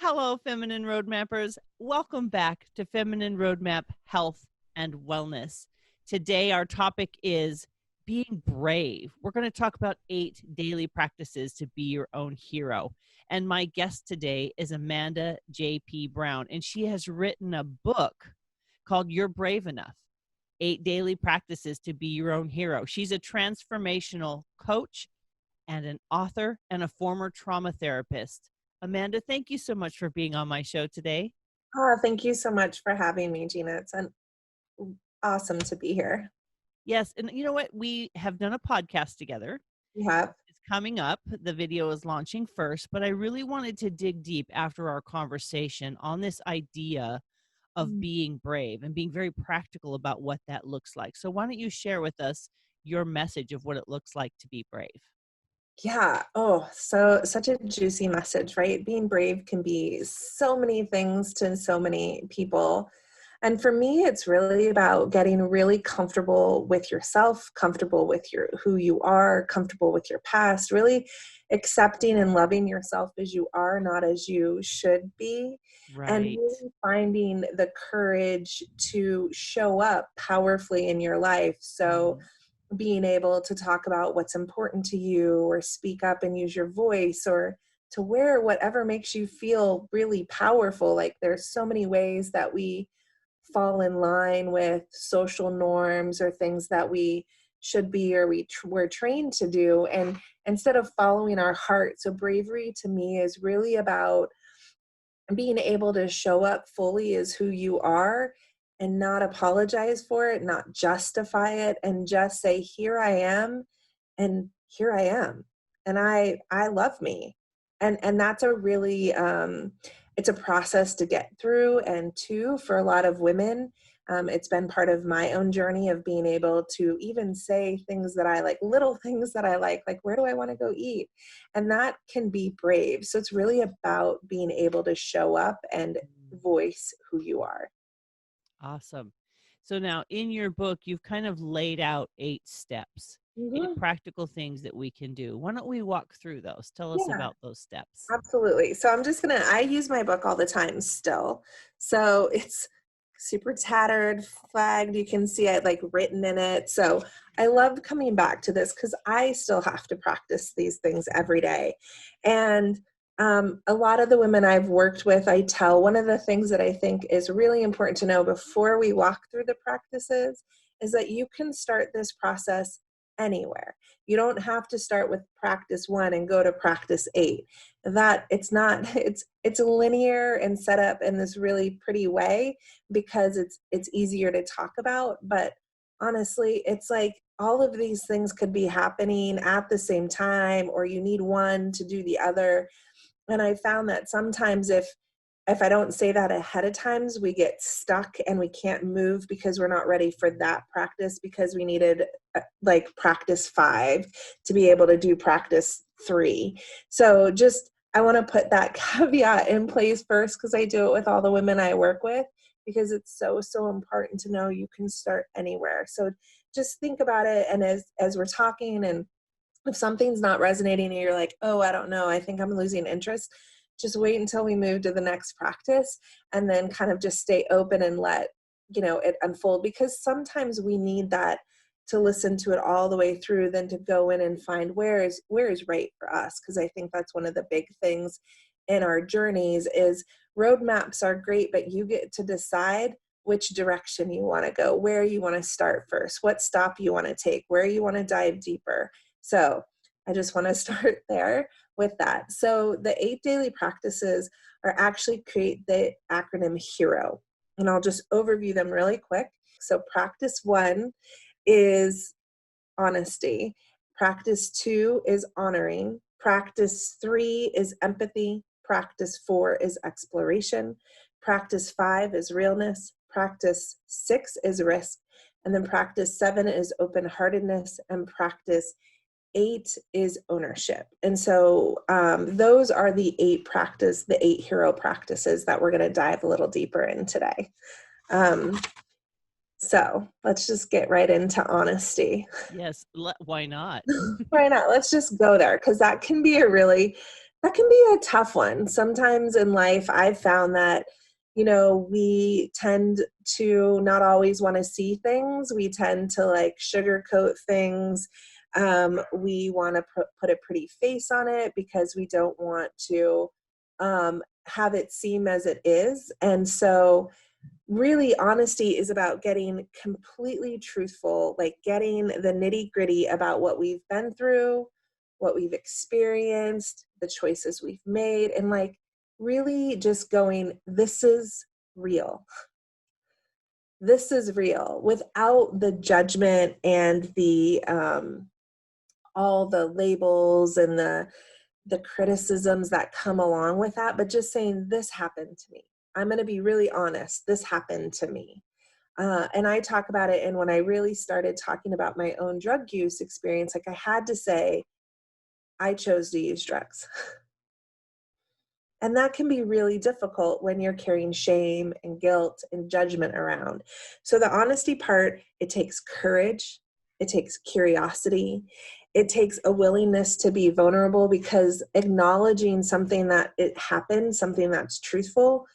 Hello, Feminine Roadmappers. Welcome back to Feminine Roadmap Health and Wellness. Today, our topic is being brave. We're going to talk about 8 daily practices to be your own hero. And my guest today is Amanda J.P. Brown, and she has written a book called You're Brave Enough, 8 daily practices to be your own hero. She's a transformational coach and an author and a former trauma therapist. Amanda, thank you so much for being on my show today. Thank you so much for having me, Gina. It's awesome to be here. Yes, and you know what? We have done a podcast together. You have? It's coming up. The video is launching first, but I really wanted to dig deep after our conversation on this idea of being brave and being very practical about what that looks like. So why don't you share with us your message of what it looks like to be brave? Yeah. Oh, so such a juicy message, right? Being brave can be so many things to so many people. And for me, it's really about getting really comfortable with yourself, comfortable with who you are, comfortable with your past, really accepting and loving yourself as you are, not as you should be. And Right. really finding the courage to show up powerfully in your life. So being able to talk about what's important to you, or speak up and use your voice, or to wear whatever makes you feel really powerful. Like, there's so many ways that we fall in line with social norms or things that we should be, or we're trained to do, and instead of following our heart. So bravery to me is really about being able to show up fully as who you are and not apologize for it, not justify it, and just say, here I am, and here I am, and I love me. And that's a really it's a process to get through. And two, for a lot of women, it's been part of my own journey of being able to even say things that I like, little things that I like where do I want to go eat? And that can be brave. So it's really about being able to show up and voice who you are. Awesome. So now in your book, you've kind of laid out 8 steps, 8 Mhm. practical things that we can do. Why don't we walk through those? Tell us Yeah. about those steps. Absolutely. So I use my book all the time still. So it's super tattered, flagged. You can see it like written in it. So I love coming back to this because I still have to practice these things every day. And a lot of the women I've worked with, I tell one of the things that I think is really important to know before we walk through the practices is that you can start this process anywhere. You don't have to start with practice 1 and go to practice 8. That it's not, it's linear and set up in this really pretty way because it's easier to talk about. But honestly, it's like all of these things could be happening at the same time, or you need one to do the other. And I found that sometimes if I don't say that ahead of times, we get stuck and we can't move because we're not ready for that practice, because we needed like practice 5 to be able to do practice 3. So just, I want to put that caveat in place first, because I do it with all the women I work with, because it's so, so important to know you can start anywhere. So just think about it. And as we're talking, and if something's not resonating and you're like, oh, I don't know, I think I'm losing interest, just wait until we move to the next practice, and then kind of just stay open and let, it unfold. Because sometimes we need that to listen to it all the way through, then to go in and find where is right for us. Because I think that's one of the big things in our journeys is roadmaps are great, but you get to decide which direction you want to go, where you want to start first, what stop you want to take, where you want to dive deeper. So I just want to start there with that. So the 8 daily practices are actually create the acronym HERO. And I'll just overview them really quick. So practice 1 is honesty. Practice 2 is honoring. Practice 3 is empathy. Practice 4 is exploration. Practice 5 is realness. Practice 6 is risk. And then practice 7 is open-heartedness. And practice 8 is ownership. And so those are the 8 hero practices that we're going to dive a little deeper in today. So let's just get right into honesty. Yes, why not? Why not? Let's just go there, because that can be a really That can be a tough one. Sometimes in life, I've found that, we tend to not always want to see things. We tend to like sugarcoat things. We want to put a pretty face on it because we don't want to have it seem as it is. And so, really, honesty is about getting completely truthful, like getting the nitty gritty about what we've been through, what we've experienced, the choices we've made, and like really just going, this is real. This is real without the judgment and the all the labels and the criticisms that come along with that, but just saying, this happened to me. I'm going to be really honest. This happened to me. And I talk about it. And when I really started talking about my own drug use experience, like I had to say, I chose to use drugs. And that can be really difficult when you're carrying shame and guilt and judgment around. So the honesty part, it takes courage. It takes curiosity. It takes a willingness to be vulnerable, because acknowledging something that it happened, something that's truthful,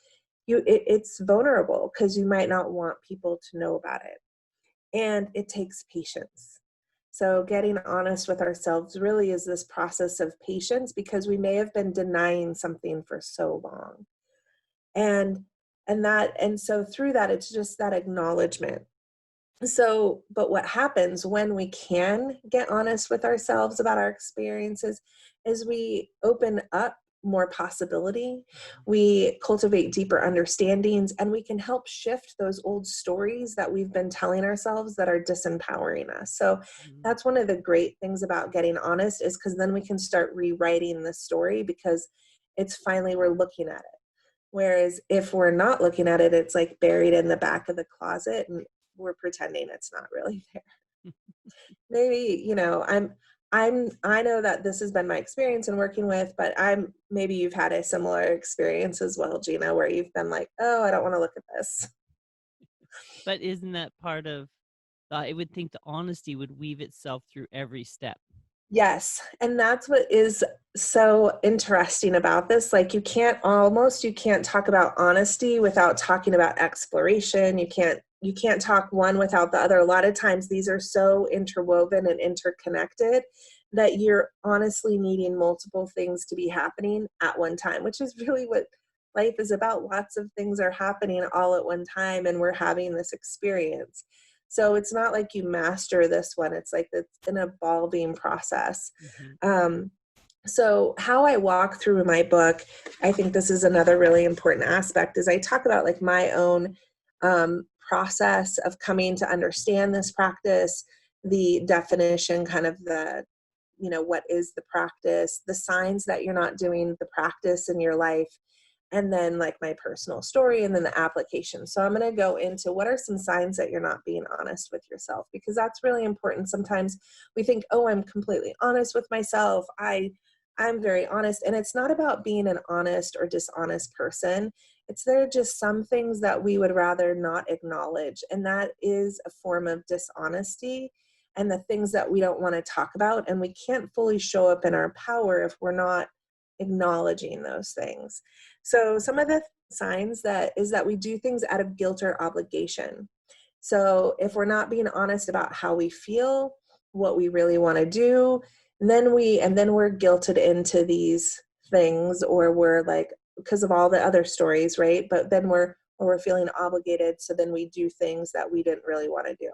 it's vulnerable because you might not want people to know about it. And it takes patience. So getting honest with ourselves really is this process of patience, because we may have been denying something for so long. And so through that, it's just that acknowledgement. So, but what happens when we can get honest with ourselves about our experiences is we open up more possibility, we cultivate deeper understandings, and we can help shift those old stories that we've been telling ourselves that are disempowering us. So that's one of the great things about getting honest, is because then we can start rewriting the story, because it's finally, we're looking at it. Whereas if we're not looking at it, it's like buried in the back of the closet and we're pretending it's not really there. Maybe, I know that this has been my experience in working with, but maybe you've had a similar experience as well, Gina, where you've been like, oh, I don't want to look at this. But isn't that part of, I would think the honesty would weave itself through every step. Yes. And that's what is so interesting about this. Like you can't talk about honesty without talking about exploration. You can't talk one without the other. A lot of times these are so interwoven and interconnected that you're honestly needing multiple things to be happening at one time, which is really what life is about. Lots of things are happening all at one time and we're having this experience. So it's not like you master this one. It's like it's an evolving process. Mm-hmm. So how I walk through my book, I think this is another really important aspect, is I talk about like my own process of coming to understand this practice, the definition, kind of the, what is the practice, the signs that you're not doing the practice in your life, and then like my personal story, and then the application. So I'm going to go into what are some signs that you're not being honest with yourself, because that's really important. Sometimes we think, oh, I'm completely honest with myself. I'm very honest. And it's not about being an honest or dishonest person. There are just some things that we would rather not acknowledge. And that is a form of dishonesty, and the things that we don't want to talk about. And we can't fully show up in our power if we're not acknowledging those things. So some of the signs is that we do things out of guilt or obligation. So if we're not being honest about how we feel, what we really want to do, then we're guilted into these things, or we're like, because of all the other stories, right? But then we're feeling obligated. So then we do things that we didn't really want to do.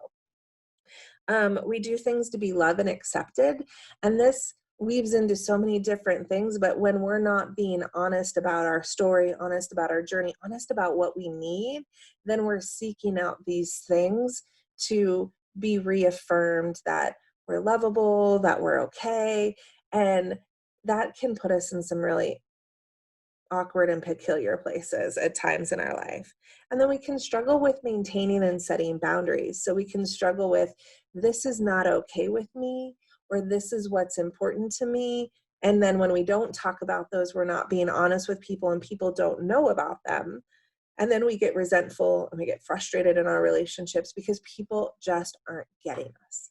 We do things to be loved and accepted. And this weaves into so many different things, but when we're not being honest about our story, honest about our journey, honest about what we need, then we're seeking out these things to be reaffirmed that we're lovable, that we're okay. And that can put us in some really awkward and peculiar places at times in our life. And then we can struggle with maintaining and setting boundaries. So we can struggle with, this is not okay with me, or this is what's important to me. And then when we don't talk about those, we're not being honest with people, and people don't know about them. And then we get resentful and we get frustrated in our relationships because people just aren't getting us.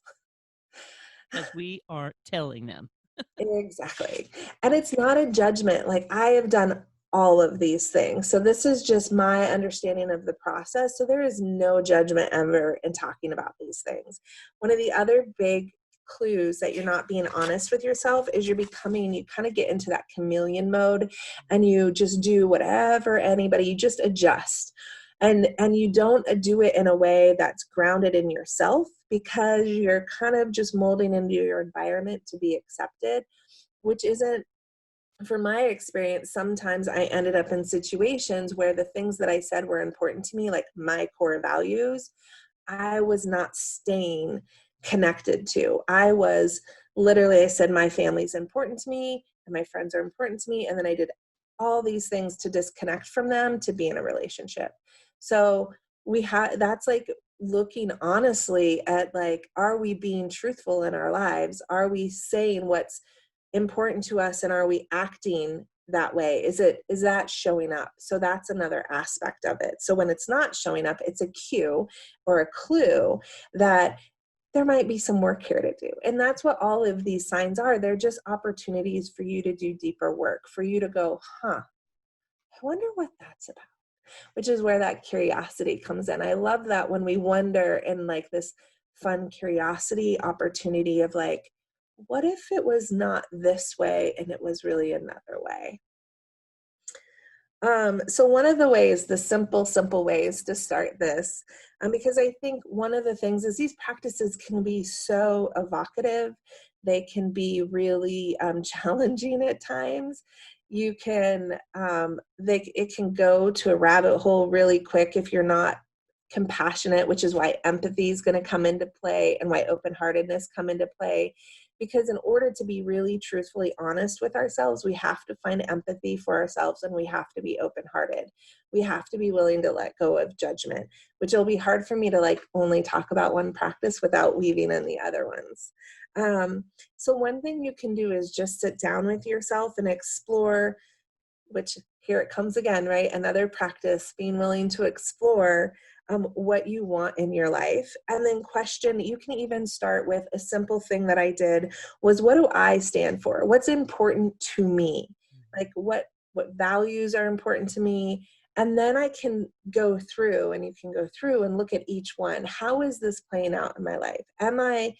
Because we aren't telling them. Exactly. And it's not a judgment. Like, I have done all of these things. So this is just my understanding of the process. So there is no judgment ever in talking about these things. One of the other big clues that you're not being honest with yourself is you kind of get into that chameleon mode, and you just do whatever anybody, you just adjust. And you don't do it in a way that's grounded in yourself, because you're kind of just molding into your environment to be accepted, which isn't, from my experience, sometimes I ended up in situations where the things that I said were important to me, like my core values, I was not staying connected to. I was literally, I said, my family's important to me and my friends are important to me. And then I did all these things to disconnect from them to be in a relationship. So that's like looking honestly at, like, are we being truthful in our lives? Are we saying what's important to us, and are we acting that way? Is that showing up? So that's another aspect of it. So when it's not showing up, it's a cue or a clue that there might be some work here to do. And that's what all of these signs are. They're just opportunities for you to do deeper work, for you to go, I wonder what that's about, which is where that curiosity comes in. I love that when we wonder in like this fun curiosity opportunity of like, what if it was not this way and it was really another way? So one of the ways, the simple ways to start this, because I think one of the things is these practices can be so evocative. They can be really challenging at times. You can, it can go to a rabbit hole really quick if you're not compassionate, which is why empathy is going to come into play and why open-heartedness come into play. Because in order to be really truthfully honest with ourselves, we have to find empathy for ourselves, and we have to be open-hearted. We have to be willing to let go of judgment, which will be hard for me to like only talk about one practice without weaving in the other ones. So one thing you can do is just sit down with yourself and explore, which here it comes again, right? Another practice, being willing to explore what you want in your life, and then question. You can even start with a simple thing that I did was, what do I stand for? What's important to me? Like what values are important to me? And then I can go through, and you can go through and look at each one. How is this playing out in my life? Am I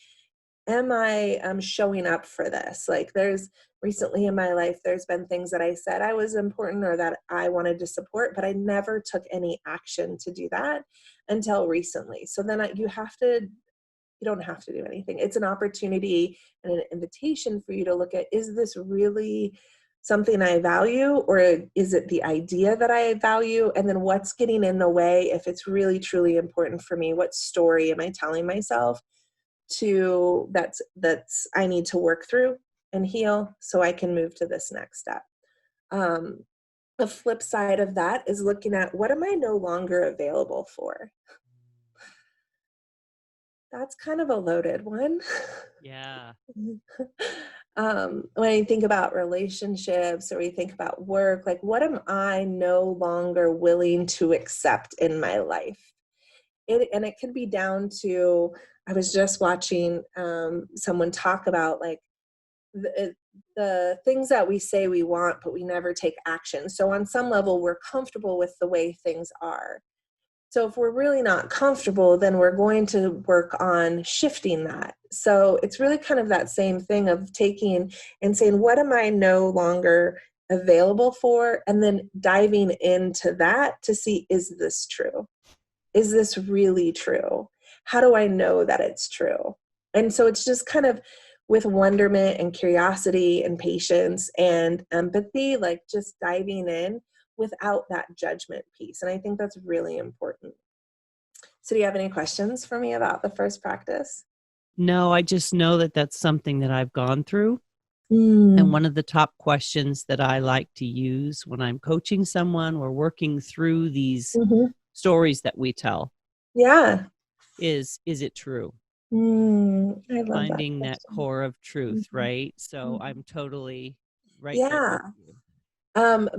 showing up for this? Like, there's recently in my life, there's been things that I said I was important or that I wanted to support, but I never took any action to do that until recently. So then you don't have to do anything. It's an opportunity and an invitation for you to look at, is this really something I value, or is it the idea that I value? And then what's getting in the way? If it's really, truly important for me, what story am I telling myself that's I need to work through and heal so I can move to this next step? Um, the flip side of that is looking at, what am I no longer available for? That's kind of a loaded one. Yeah. When I think about relationships, or we think about work, like, what am I no longer willing to accept in my life? And it can be down to, I was just watching someone talk about like the things that we say we want, but we never take action. So on some level, we're comfortable with the way things are. So if we're really not comfortable, then we're going to work on shifting that. So it's really kind of that same thing of taking and saying, what am I no longer available for? And then diving into that to see, is this true? Is this really true? How do I know that it's true? And so it's just kind of with wonderment and curiosity and patience and empathy, like just diving in without that judgment piece. And I think that's really important. So do you have any questions for me about the first practice? No, I just know that that's something that I've gone through. Mm. And one of the top questions that I like to use when I'm coaching someone or working through these stories that we tell Yeah. is it true? I love Finding that question. core of truth, right? So I'm totally right there Yeah. with you.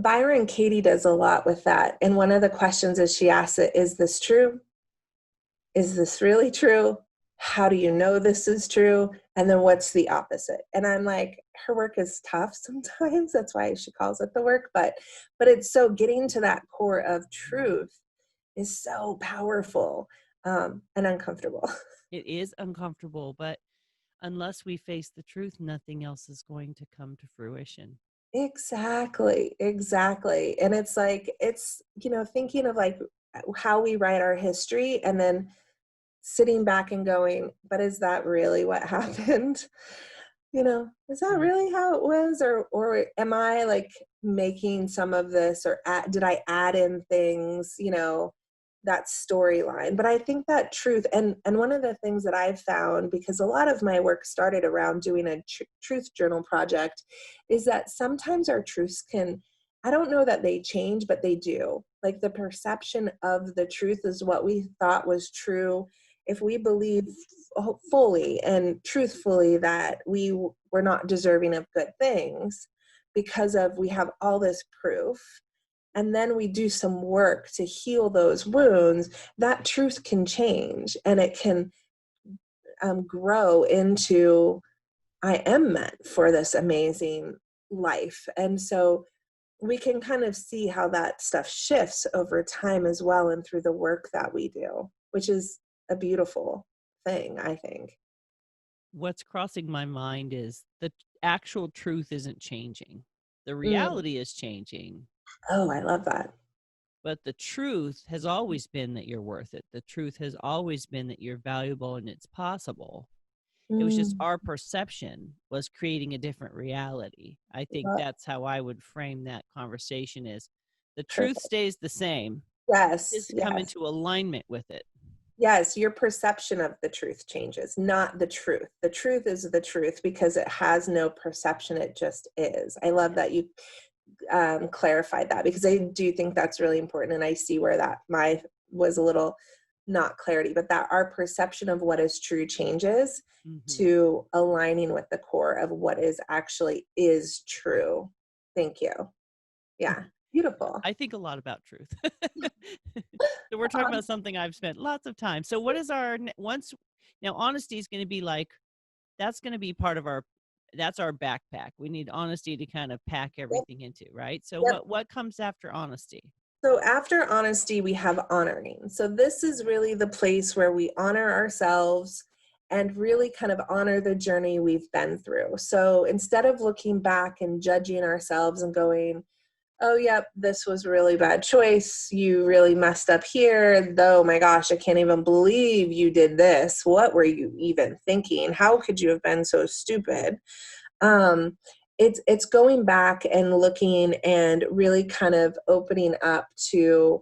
Byron Katie does a lot with that. And one of the questions is, she asks it, is this true? Is this really true? how do you know this is true? And then what's the opposite? And I'm like, her work is tough sometimes. That's why she calls it the work. But it's so getting to that core of truth is so powerful and uncomfortable. It is uncomfortable, but unless we face the truth, nothing else is going to come to fruition. Exactly, exactly. And it's like, it's, thinking of like how we write our history and then sitting back and going, but is that really what happened? Is that Right. really how it was? Or am I like making some of this, or did I add in things, that storyline? But I think that truth, and one of the things that I've found, because a lot of my work started around doing a truth journal project, is that sometimes our truths I don't know that they change, but they do. Like the perception of the truth is what we thought was true. If we believe fully and truthfully that were not deserving of good things because of we have all this proof, and then we do some work to heal those wounds, that truth can change and it can grow into, I am meant for this amazing life. And so we can kind of see how that stuff shifts over time as well, and through the work that we do, which is a beautiful thing, I think. What's crossing my mind is the actual truth isn't changing. The Mm. reality is changing, Oh, I love that. but the truth has always been that you're worth it. The truth has always been that you're valuable and it's possible. It was just Mm. our perception was creating a different reality. I think that's how I would frame that conversation is the truth Perfect. stays the same. Yes, Just come yes. into alignment with it. Yes, your perception of the truth changes, not the truth. The truth is the truth because it has no perception, it just is. I love Yeah. that you clarified that, because I do think that's really important. And I see where that my was a little not clarity, but that our perception of what is true changes Mm-hmm. to aligning with the core of what is actually is true. Thank you. Yeah, beautiful. I think a lot about truth. So we're talking about something I've spent lots of time. So what is our once now honesty is going to be like that's going to be part of our that's our backpack. We need honesty to kind of pack Yep, everything into, right? So yep. what comes after honesty? So after honesty, we have honoring. So this is really the place where we honor ourselves and really kind of honor the journey we've been through. So instead of looking back and judging ourselves and going, oh, yep, this was a really bad choice. You really messed up here. Oh my gosh, I can't even believe you did this. What were you even thinking? How could you have been so stupid? um, it's going back and looking and really kind of opening up to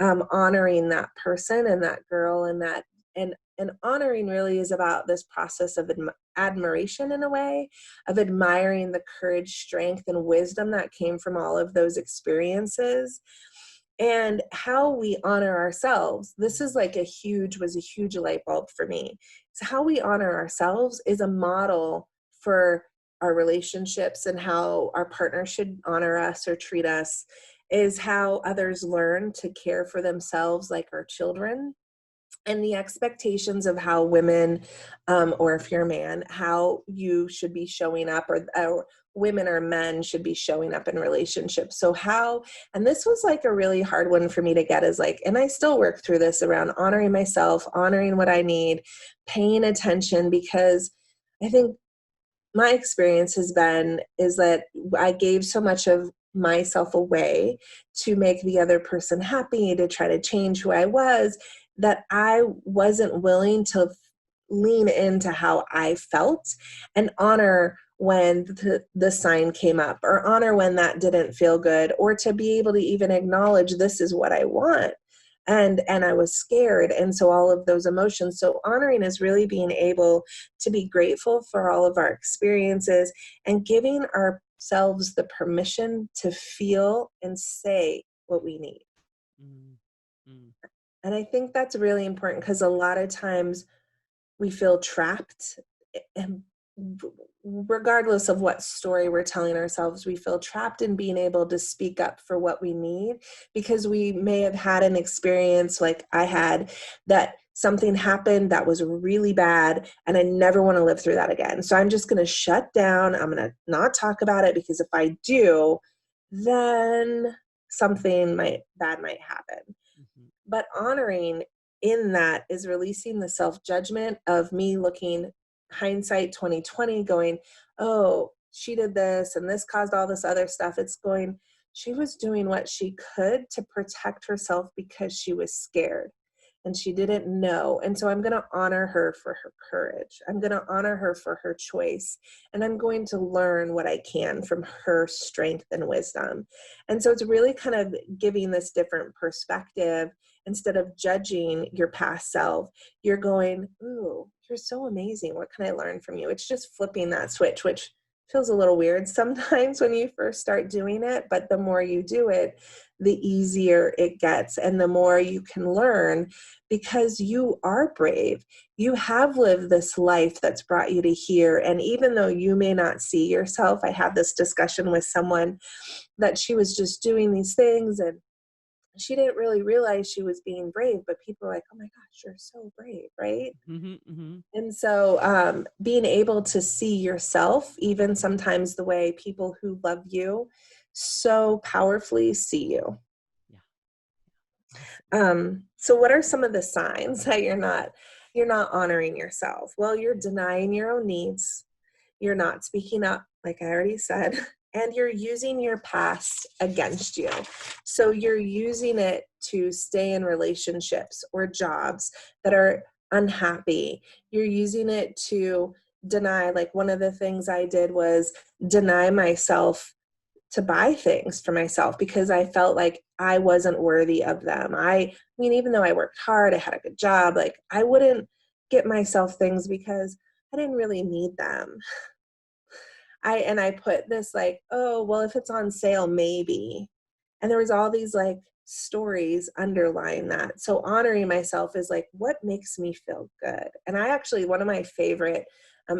honoring that person and that girl, and that and honoring really is about this process of admiration, in a way of admiring the courage, strength, and wisdom that came from all of those experiences. And how we honor ourselves, this is like was a huge light bulb for me. So how we honor ourselves is a model for our relationships, and how our partner should honor us or treat us is how others learn to care for themselves, like our children. And the expectations of how women, or if you're a man, how you should be showing up, or women or men should be showing up in relationships. So how, and this was like a really hard one for me to get, is like, and I still work through this around honoring myself, honoring what I need, paying attention, because I think my experience has been is that I gave so much of myself away to make the other person happy, to try to change who I was, that I wasn't willing to lean into how I felt and honor when the sign came up, or honor when that didn't feel good, or to be able to even acknowledge this is what I want. And I was scared, and so all of those emotions. So honoring is really being able to be grateful for all of our experiences and giving ourselves the permission to feel and say what we need. Mm, mm, And I think that's really important, because a lot of times we feel trapped, and regardless of what story we're telling ourselves, we feel trapped in being able to speak up for what we need, because we may have had an experience like I had that something happened that was really bad and I never want to live through that again. So I'm just going to shut down. I'm going to not talk about it, because if I do, then something bad might happen. Mhm. But honoring in that is releasing the self-judgment of me looking hindsight 2020 going, oh, she did this and this caused all this other stuff. It's going, she was doing what she could to protect herself because she was scared and she didn't know. And so I'm going to honor her for her courage. I'm going to honor her for her choice. And I'm going to learn what I can from her strength and wisdom. And so it's really kind of giving this different perspective. Instead of judging your past self, you're going, ooh, you're so amazing. What can I learn from you? It's just flipping that switch, which feels a little weird sometimes when you first start doing it. But the more you do it, the easier it gets and the more you can learn, because you are brave. You have lived this life that's brought you to here. And even though you may not see yourself, I had this discussion with someone that she was just doing these things and she didn't really realize she was being brave, but people were like, oh my gosh, you're so brave, right? Mhm. Mhm. And so being able to see yourself, even sometimes the way people who love you so powerfully see you. Yeah. Awesome. So what are some of the signs that you're not honoring yourself? Well, you're denying your own needs. You're not speaking up, like I already said, and you're using your past against you. So you're using it to stay in relationships or jobs that are unhappy. You're using it to deny, like one of the things I did was deny myself to buy things for myself because I felt like I wasn't worthy of them. I mean, even though I worked hard, I had a good job, like I wouldn't get myself things because I didn't really need them. I put this like, oh, well, if it's on sale, maybe. And there was all these like stories underlying that. So honoring myself is like, what makes me feel good? And I actually, one of my favorite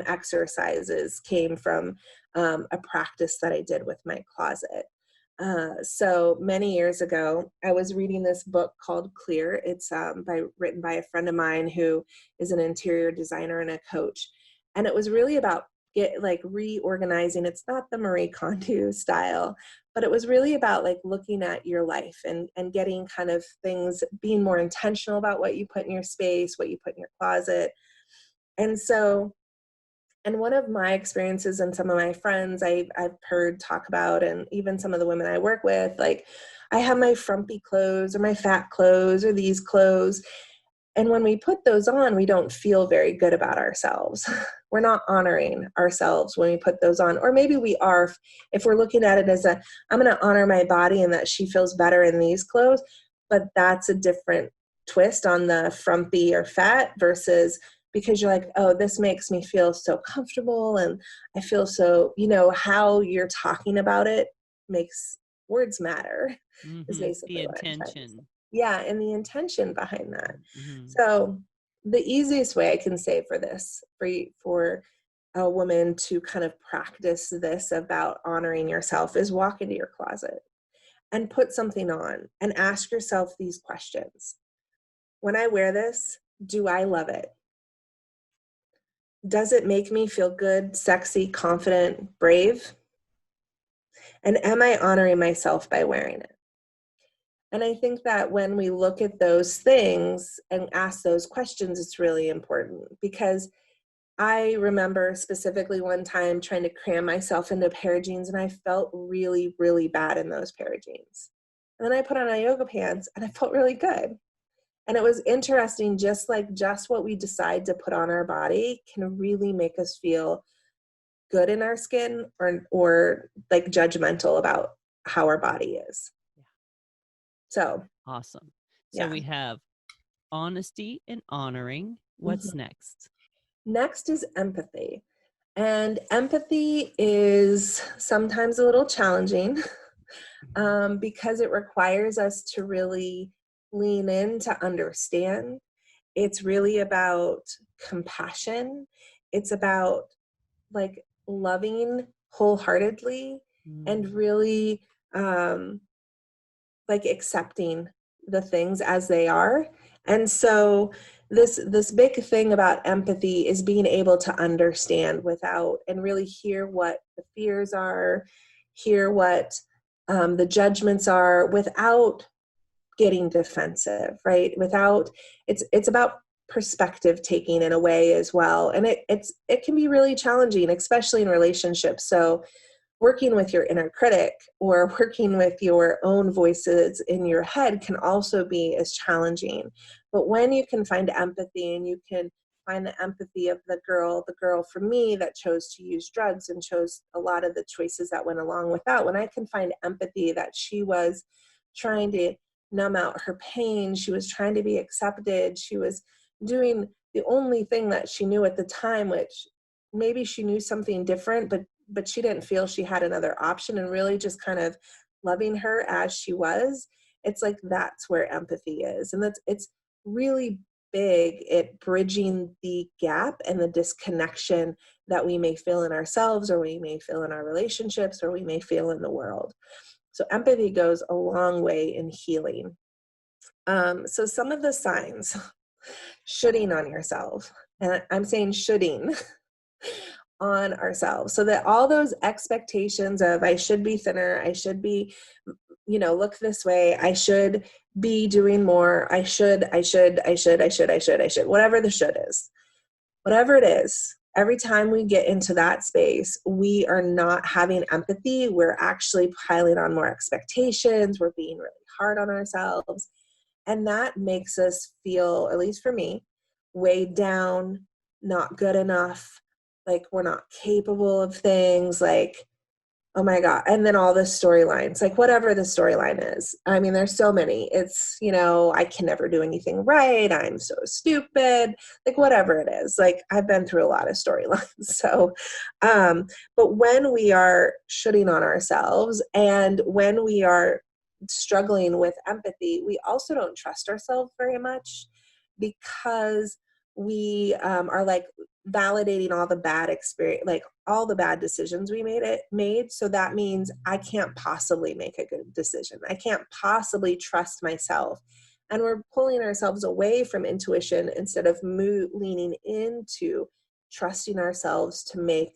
exercises came from a practice that I did with my closet. So many years ago, I was reading this book called Clear. It's written by a friend of mine who is an interior designer and a coach. And it was really about reorganizing. It's not the Marie Kondo style, but it was really about like looking at your life and getting kind of things, being more intentional about what you put in your space, what you put in your closet. And so, and one of my experiences and some of my friends I've heard talk about, and even some of the women I work with, like I have my frumpy clothes or my fat clothes or these clothes. And when we put those on, we don't feel very good about ourselves. We're not honoring ourselves when we put those on. Or maybe we are if we're looking at it as I'm going to honor my body and that she feels better in these clothes. But that's a different twist on the frumpy or fat versus because you're like, oh, this makes me feel so comfortable. And I feel so, how you're talking about it makes words matter is Mhm. The basically what I'm trying to say. intention. Yeah, and the intention behind that. Mhm. So the easiest way I can say for this, for a woman to kind of practice this about honoring yourself is walk into your closet and put something on and ask yourself these questions. When I wear this, do I love it? Does it make me feel good, sexy, confident, brave? And am I honoring myself by wearing it? And I think that when we look at those things and ask those questions, it's really important because I remember specifically one time trying to cram myself into a pair of jeans and I felt really, really bad in those pair of jeans. And then I put on my yoga pants and I felt really good. And it was interesting, just what we decide to put on our body can really make us feel good in our skin or like judgmental about how our body is. So, Awesome. So yeah. we have honesty and honoring. What's Mhm. next? Next is empathy. And empathy is sometimes a little challenging because it requires us to really lean in to understand. It's really about compassion. It's about like loving wholeheartedly and Mm. really like accepting the things as they are And so this big thing about empathy is being able to understand without, and really hear what the fears are, hear what the judgments are without getting defensive, right? Without, it's about perspective taking in a way as well. And it can be really challenging, especially in relationships. So working with your inner critic or working with your own voices in your head can also be as challenging. But when you can find empathy, and you can find the empathy of the girl for me that chose to use drugs and chose a lot of the choices that went along with that, when I can find empathy that she was trying to numb out her pain, she was trying to be accepted, she was doing the only thing that she knew at the time, which maybe she knew something different, but she didn't feel she had another option, and really just kind of loving her as she was. It's like that's where empathy is. And it's really big at bridging the gap and the disconnection that we may feel in ourselves, or we may feel in our relationships, or we may feel in the world. So empathy goes a long way in healing. So some of the signs: shoulding on yourself. And I'm saying shoulding on ourselves, so that all those expectations of I should be thinner, I should be, look this way, I should be doing more, I should, whatever the should is, whatever it is, every time we get into that space, we are not having empathy. We're actually piling on more expectations. We're being really hard on ourselves. And that makes us feel, at least for me, weighed down, not good enough, like we're not capable of things, like, oh my God. And then all the storylines, like whatever the storyline is. I mean, there's so many. It's, I can never do anything right. I'm so stupid, like whatever it is. Like I've been through a lot of storylines. So, but when we are shooting on ourselves, and when we are struggling with empathy, we also don't trust ourselves very much, because we are like validating all the bad experience, like all the bad decisions we made. So that means I can't possibly make a good decision. I can't possibly trust myself. And we're pulling ourselves away from intuition instead of leaning into trusting ourselves to make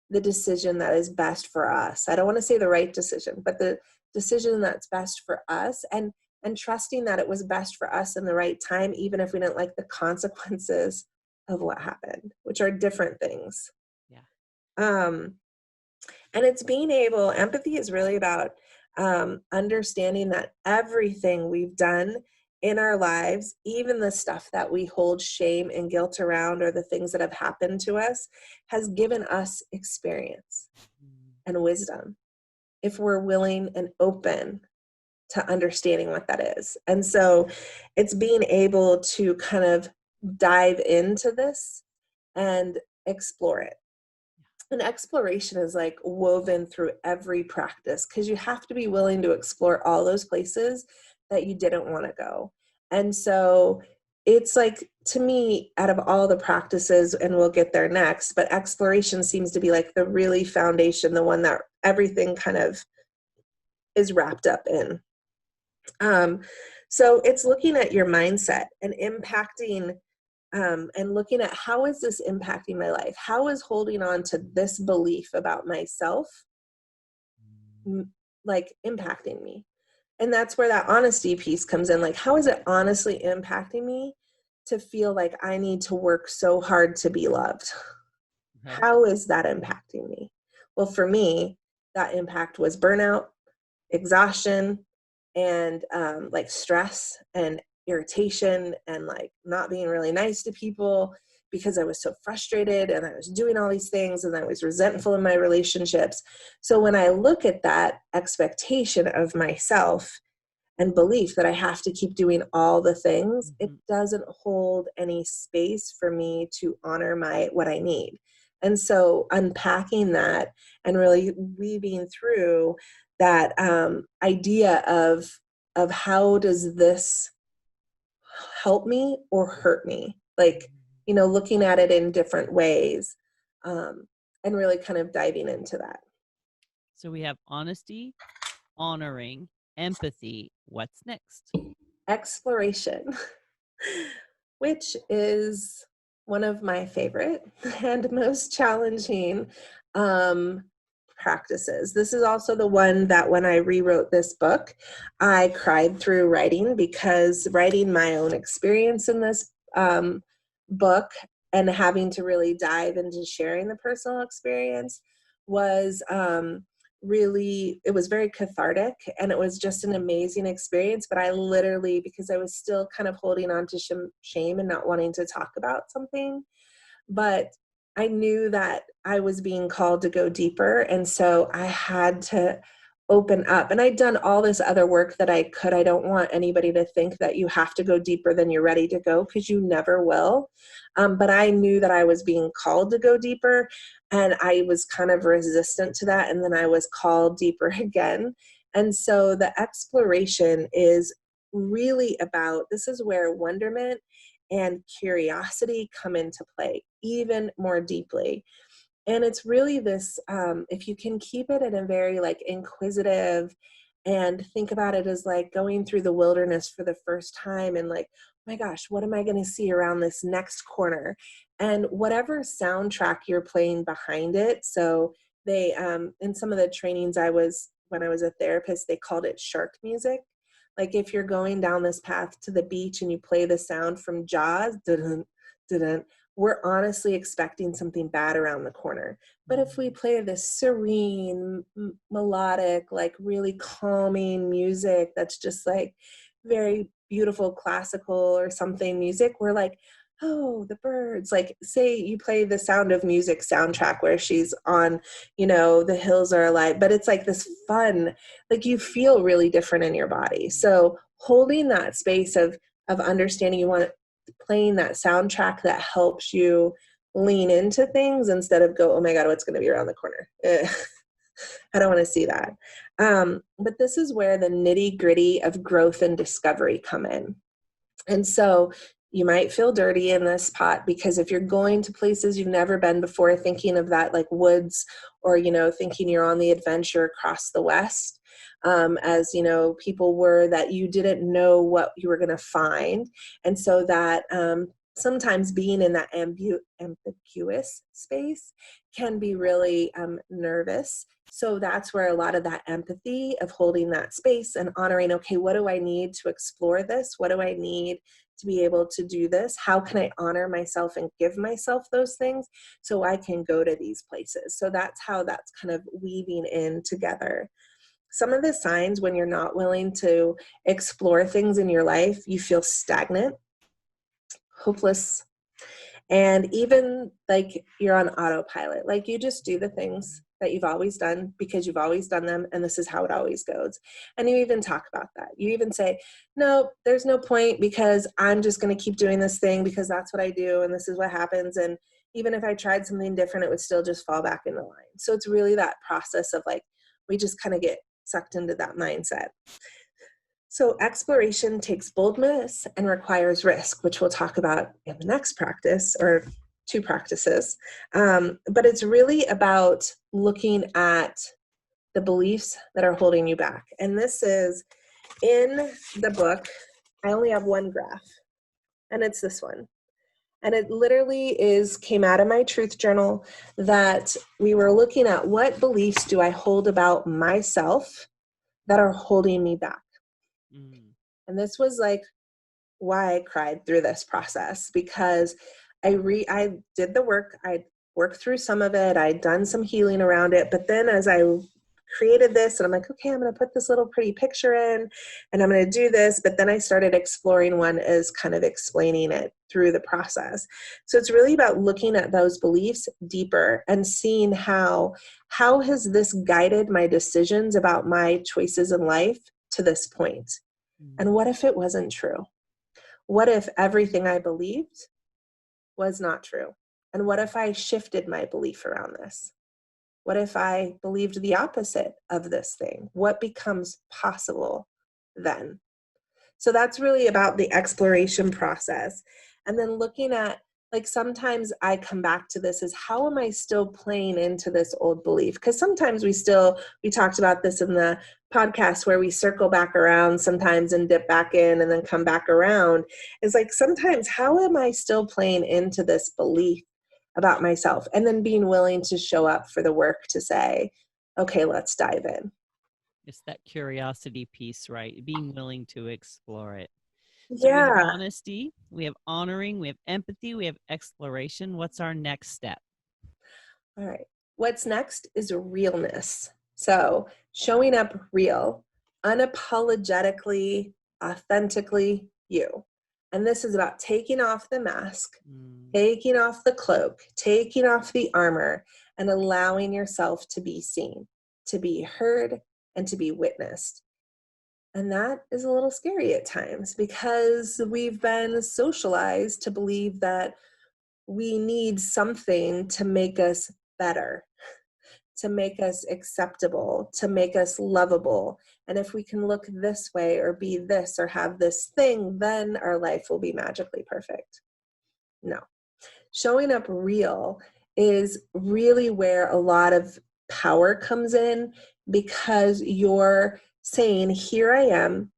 the decision that is best for us. I don't want to say the right decision, but the decision that's best for us, and trusting that it was best for us in the right time, even if we didn't like the consequences of what happened, which are different things. Yeah. And it's being able, empathy is really about understanding that everything we've done in our lives, even the stuff that we hold shame and guilt around, or the things that have happened to us, has given us experience and wisdom, if we're willing and open to understanding what that is. And so it's being able to kind of dive into this and explore it. And exploration is like woven through every practice, because you have to be willing to explore all those places that you didn't want to go. And so it's like, to me, out of all the practices, and we'll get there next, but exploration seems to be like the really foundation, the one that everything kind of is wrapped up in. So it's looking at your mindset and impacting, and looking at, how is this impacting my life? How is holding on to this belief about myself like impacting me? And that's where that honesty piece comes in. Like, how is it honestly impacting me to feel like I need to work so hard to be loved? Right. How is that impacting me? Well, for me, that impact was burnout, exhaustion, and like stress and irritation, and like not being really nice to people because I was so frustrated, and I was doing all these things, and I was resentful in my relationships. So when I look at that expectation of myself and belief that I have to keep doing all the things, it doesn't hold any space for me to honor what I need. And so unpacking that and really weaving through that idea of how does this help me or hurt me? Like, looking at it in different ways, and really kind of diving into that. So we have honesty, honoring, empathy. What's next? Exploration. which is one of my favorite and most challenging um, practices. This is also the one that when I rewrote this book, I cried through writing, because writing my own experience in this book and having to really dive into sharing the personal experience was really, it was very cathartic, and it was just an amazing experience. But I literally, because I was still kind of holding on to shame and not wanting to talk about something, but I knew that I was being called to go deeper. And so I had to open up. And I'd done all this other work that I could. I don't want anybody to think that you have to go deeper than you're ready to go, because you never will. But I knew that I was being called to go deeper, and I was kind of resistant to that. And then I was called deeper again. And so the exploration is really about, this is where wonderment and curiosity come into play even more deeply. And it's really this, if you can keep it in a very like inquisitive, and think about it as like going through the wilderness for the first time, and like, oh my gosh, what am I going to see around this next corner? And whatever soundtrack you're playing behind it. So they, in some of the trainings when I was a therapist, they called it shark music. Like if you're going down this path to the beach and you play the sound from Jaws, dun, dun, we're honestly expecting something bad around the corner. But if we play this serene, melodic, like really calming music that's just like very beautiful classical or something music, we're like, oh, the birds. Like say you play the Sound of Music soundtrack where she's on, the hills are alive, but it's like this fun, like you feel really different in your body. So holding that space of understanding, you want playing that soundtrack that helps you lean into things instead of go, oh my God, what's going to be around the corner? I don't want to see that. But this is where the nitty gritty of growth and discovery come in. And so you might feel dirty in this pot, because if you're going to places you've never been before, thinking of that like woods, or, thinking you're on the adventure across the West, as, people were, that you didn't know what you were going to find. And so that sometimes being in that ambiguous space can be really nervous. So that's where a lot of that empathy of holding that space and honoring, okay, what do I need to explore this? What do I need to be able to do this? How can I honor myself and give myself those things so I can go to these places? So that's how that's kind of weaving in together. Some of the signs when you're not willing to explore things in your life, you feel stagnant, hopeless, and even like you're on autopilot. Like you just do the things that you've always done because you've always done them, and this is how it always goes. And you even talk about that. You even say, no, there's no point, because I'm just going to keep doing this thing because that's what I do and this is what happens. And even if I tried something different, it would still just fall back into line. So it's really that process of like, we just kind of get sucked into that mindset. So exploration takes boldness and requires risk, which we'll talk about in the next practice, or two practices. But it's really about looking at the beliefs that are holding you back. And this is in the book. I only have one graph, and it's this one. And it literally came out of my truth journal, that we were looking at what beliefs do I hold about myself that are holding me back. And this was like why I cried through this process, because I did the work. I worked through some of it. I'd done some healing around it. But then as I created this, and I'm like, okay, I'm going to put this little pretty picture in and I'm going to do this. But then I started exploring one as kind of explaining it through the process. So it's really about looking at those beliefs deeper and seeing how has this guided my decisions about my choices in life to this point? And what if it wasn't true? What if everything I believed was not true? And what if I shifted my belief around this? What if I believed the opposite of this thing? What becomes possible then? So that's really about the exploration process. And then looking at like sometimes I come back to this, is how am I still playing into this old belief? Because sometimes we talked about this in the podcast where we circle back around sometimes and dip back in and then come back around. It's like sometimes how am I still playing into this belief about myself, and then being willing to show up for the work to say, okay, let's dive in. It's that curiosity piece, right? Being willing to explore it. So we have Yeah. honesty, we have honoring, we have empathy, we have exploration. What's our next step? All right. What's next is realness. So showing up real, unapologetically, authentically you. And this is about taking off the mask, taking off the cloak, taking off the armor, and allowing yourself to be seen, to be heard, and to be witnessed. And that is a little scary at times because we've been socialized to believe that we need something to make us better, to make us acceptable, to make us lovable. And if we can look this way or be this or have this thing, then our life will be magically perfect. No. Showing up real is really where a lot of power comes in, because you're saying, here I am,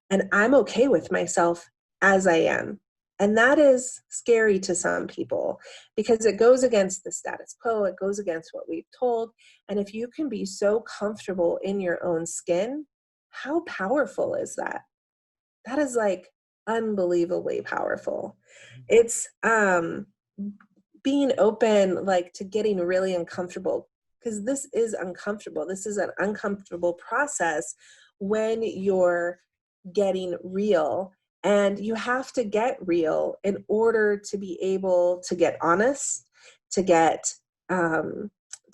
and I'm okay with myself as I am. And that is scary to some people because it goes against the status quo. It goes against what we've told. And if you can be so comfortable in your own skin, how powerful is that? That is like unbelievably powerful. It's being open, like, to getting really uncomfortable, because this is uncomfortable. This is an uncomfortable process when you're getting real, and you have to get real in order to be able to get honest, to get to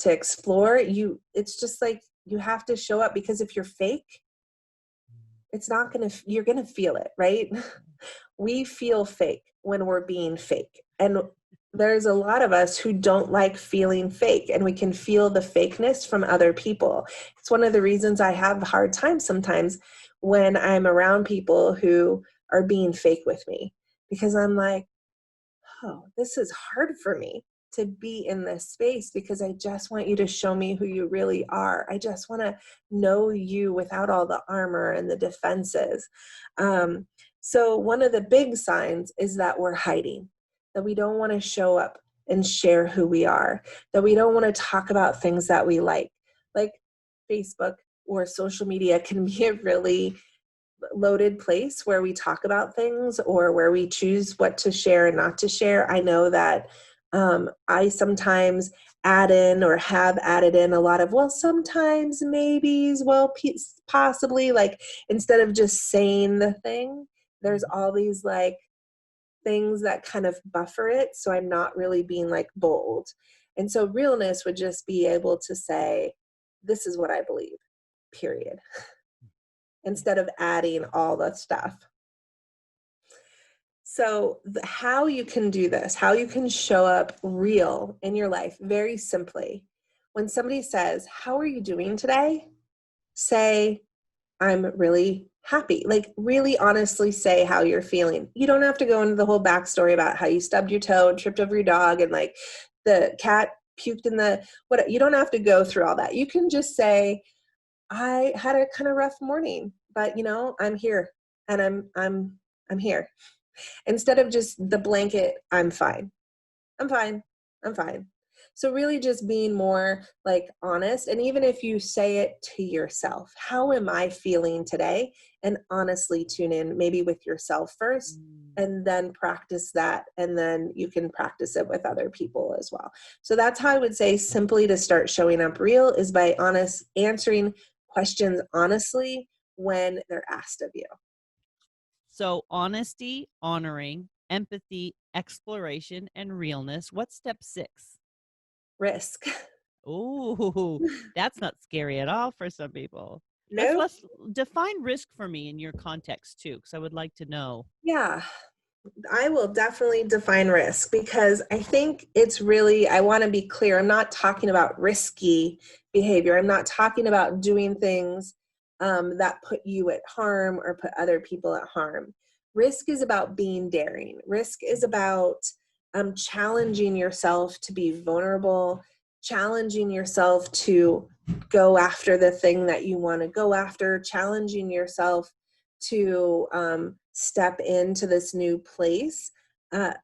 explore. It's just like you have to show up, because if you're fake, it's not gonna, you're gonna feel it, right? We feel fake when we're being fake, and there's a lot of us who don't like feeling fake, and we can feel the fakeness from other people. It's one of the reasons I have a hard time sometimes when I'm around people who are being fake with me, because I'm like, oh, this is hard for me to be in this space, because I just want you to show me who you really are. I just want to know you without all the armor and the defenses. So one of the big signs is that we're hiding, that we don't want to show up and share who we are, that we don't want to talk about things that we like Facebook or social media can be a really loaded place where we talk about things, or where we choose what to share and not to share. I know that I sometimes add in, or have added in, a lot of, well, sometimes, maybes, well, possibly, like, instead of just saying the thing, there's all these like things that kind of buffer it, so I'm not really being like bold. And so realness would just be able to say, this is what I believe, period, instead of adding all the stuff. So how you can do this, how you can show up real in your life, very simply. When somebody says, how are you doing today? Say, I'm really happy. Like, really honestly say how you're feeling. You don't have to go into the whole backstory about how you stubbed your toe and tripped over your dog and like the cat puked in the, what, you don't have to go through all that. You can just say, I had a kind of rough morning, but I'm here, and I'm here. Instead of just the blanket, I'm fine. I'm fine. I'm fine. So really just being more like honest. And even if you say it to yourself, how am I feeling today? And honestly tune in maybe with yourself first, and then practice that. And then you can practice it with other people as well. So that's how I would say simply to start showing up real, is by answering questions honestly when they're asked of you. So honesty, honoring, empathy, exploration, and realness. What's step 6? Risk. Oh, that's not scary at all for some people. No. Let's define risk for me in your context too, because I would like to know. Yeah, I will definitely define risk, because I think it's really, I want to be clear. I'm not talking about risky behavior. I'm not talking about doing things that put you at harm or put other people at harm. Risk is about being daring. Risk is about challenging yourself to be vulnerable, challenging yourself to go after the thing that you want to go after, challenging yourself to step into this new place.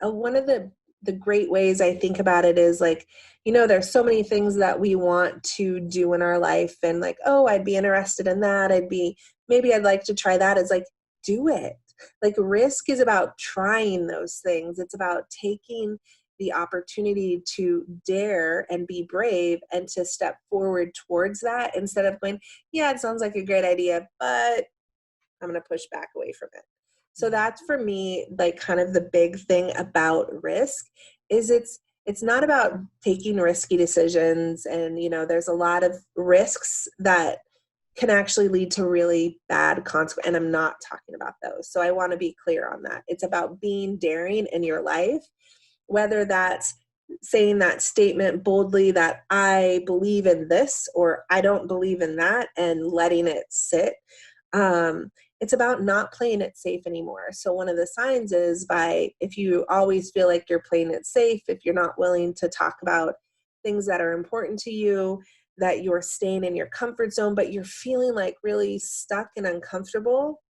One of the great ways I think about it is like, there's so many things that we want to do in our life, and like, oh, I'd be interested in that. Maybe I'd like to try that. It's like, do it. Like, risk is about trying those things. It's about taking the opportunity to dare and be brave and to step forward towards that, instead of going, yeah, it sounds like a great idea, but I'm going to push back away from it. So that's, for me, like kind of the big thing about risk is it's not about taking risky decisions. And, there's a lot of risks that can actually lead to really bad consequences. And I'm not talking about those. So I want to be clear on that. It's about being daring in your life, whether that's saying that statement boldly that I believe in this or I don't believe in that, and letting it sit. It's about not playing it safe anymore. So one of the signs is if you always feel like you're playing it safe, if you're not willing to talk about things that are important to you, that you're staying in your comfort zone, but you're feeling like really stuck and uncomfortable,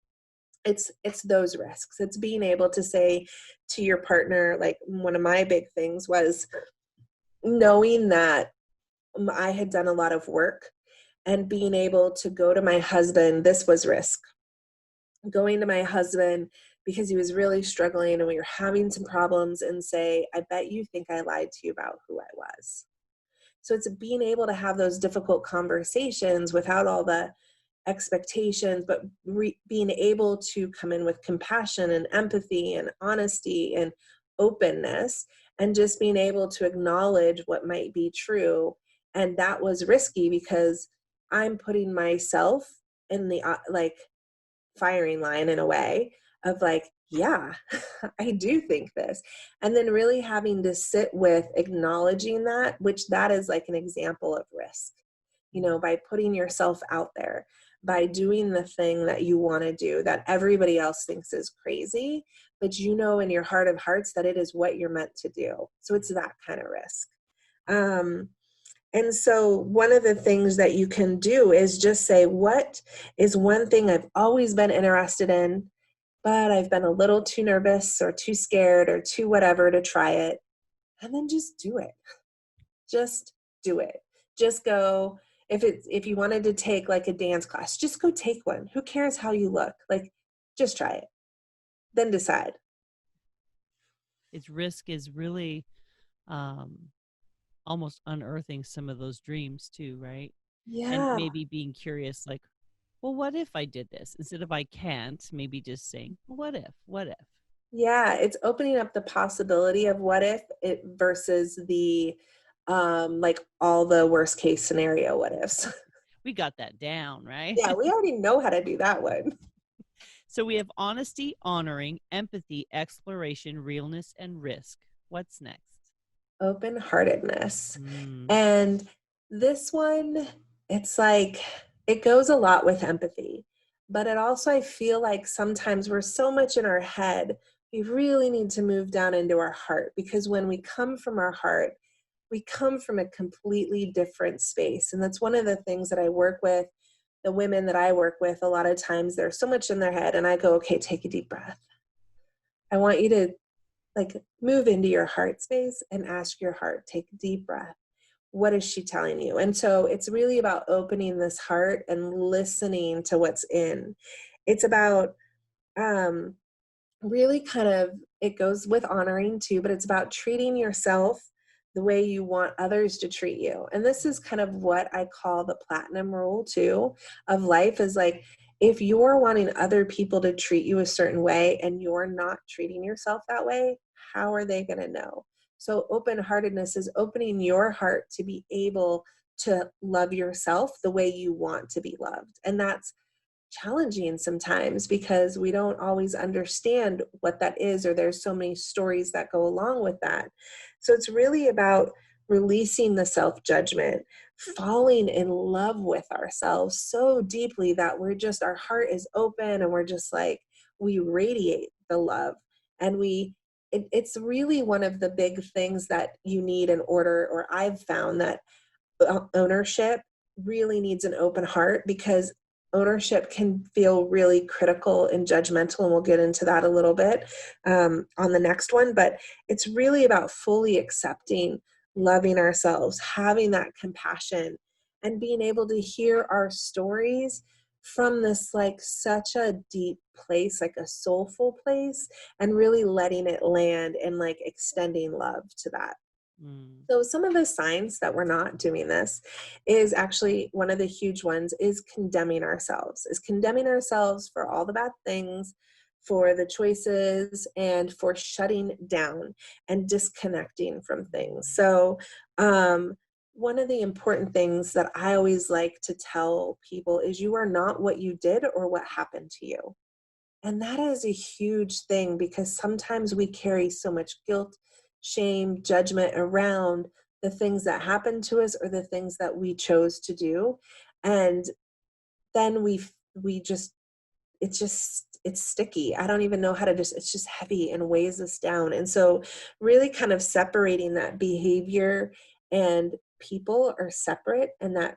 it's those risks. It's being able to say to your partner, like one of my big things was knowing that I had done a lot of work, and being able to go to my husband. This was risk. Going to my husband because he was really struggling and we were having some problems, and say, I bet you think I lied to you about who I was. So it's being able to have those difficult conversations without all the expectations, but being able to come in with compassion and empathy and honesty and openness, and just being able to acknowledge what might be true. And that was risky because I'm putting myself in the firing line, in a way of like, yeah, I do think this. And then really having to sit with acknowledging that, which that is like an example of risk, by putting yourself out there, by doing the thing that you want to do that everybody else thinks is crazy, but in your heart of hearts that it is what you're meant to do. So it's that kind of risk. And so one of the things that you can do is just say, what is one thing I've always been interested in, but I've been a little too nervous or too scared or too whatever to try it. And then just do it. Just do it. Just go. If you wanted to take like a dance class, just go take one. Who cares how you look? Like, just try it. Then decide. Its risk is really almost unearthing some of those dreams too, right? And Yeah. maybe being curious, like, well, what if I did this? Instead of I can't, maybe just saying, what if? What if? Yeah, it's opening up the possibility of what if it versus the like all the worst case scenario what ifs. We got that down, right? Yeah, we already know how to do that one. So we have honesty, honoring, empathy, exploration, realness, and risk. What's next? Open-heartedness. Mm. And this one, it's like, it goes a lot with empathy, but it also, I feel like sometimes we're so much in our head, we really need to move down into our heart, because when we come from our heart, we come from a completely different space. And that's one of the things that I work with. The women that I work with, a lot of times they're so much in their head, and I go, okay, take a deep breath. I want you to like move into your heart space and ask your heart, take a deep breath. What is she telling you? And so it's really about opening this heart and listening to what's in. It's about really kind of, it goes with honoring too, but it's about treating yourself the way you want others to treat you. And this is kind of what I call the platinum rule too of life, is like, if you're wanting other people to treat you a certain way and you're not treating yourself that way, how are they going to know? So open-heartedness is opening your heart to be able to love yourself the way you want to be loved. And that's challenging sometimes because we don't always understand what that is, or there's so many stories that go along with that. So it's really about releasing the self-judgment, falling in love with ourselves so deeply that our heart is open, and we're just like, we radiate the love, and we it's really one of the big things that you need in order, or I've found that ownership really needs an open heart, because ownership can feel really critical and judgmental, and we'll get into that a little bit on the next one. But it's really about fully accepting, loving ourselves, having that compassion, and being able to hear our stories from this like such a deep place, like a soulful place, and really letting it land and like extending love to that. Mm. So some of the signs that we're not doing this is actually one of the huge ones is condemning ourselves, for all the bad things, for the choices, and for shutting down and disconnecting from things. So one of the important things that I always like to tell people is you are not what you did or what happened to you. And that is a huge thing, because sometimes we carry so much guilt, shame, judgment around the things that happened to us or the things that we chose to do. And then we just, it's sticky. I don't even know how to it's just heavy and weighs us down. And so really kind of separating that behavior and people are separate, and that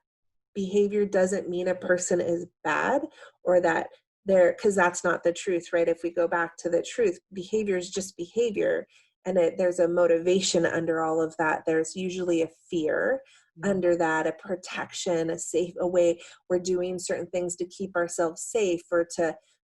behavior doesn't mean a person is bad, or that because that's not the truth, right? If we go back to the truth, behavior is just behavior, and there's a motivation under all of that. There's usually a fear under that, a protection, a way we're doing certain things to keep ourselves safe, or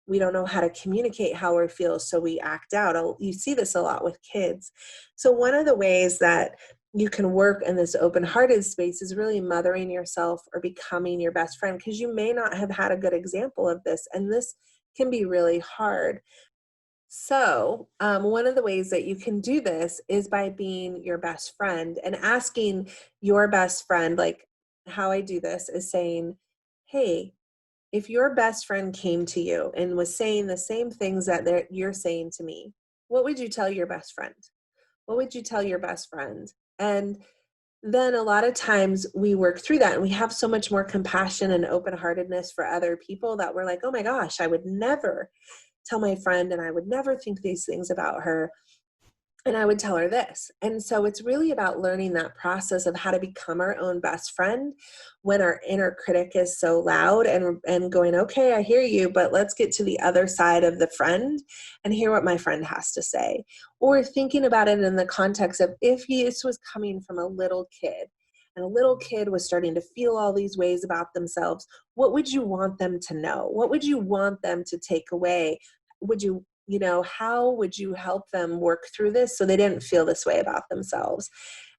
we don't know how to communicate how we feel, so we act out. You see this a lot with kids. So one of the ways that you can work in this open-hearted space is really mothering yourself or becoming your best friend, because you may not have had a good example of this, and this can be really hard. So one of the ways that you can do this is by being your best friend and asking your best friend, like how I do this is saying, hey, if your best friend came to you and was saying the same things that you're saying to me, what would you tell your best friend? What would you tell your best friend? And then a lot of times we work through that, and we have so much more compassion and open-heartedness for other people that we're like, oh my gosh, I would never tell my friend, and I would never think these things about her, and I would tell her this. And so it's really about learning that process of how to become our own best friend when our inner critic is so loud, and going, okay, I hear you, but let's get to the other side of the friend and hear what my friend has to say. Or thinking about it in the context of, if this was coming from a little kid, and a little kid was starting to feel all these ways about themselves, what would you want them to know? What would you want them to take away? How would you help them work through this so they didn't feel this way about themselves?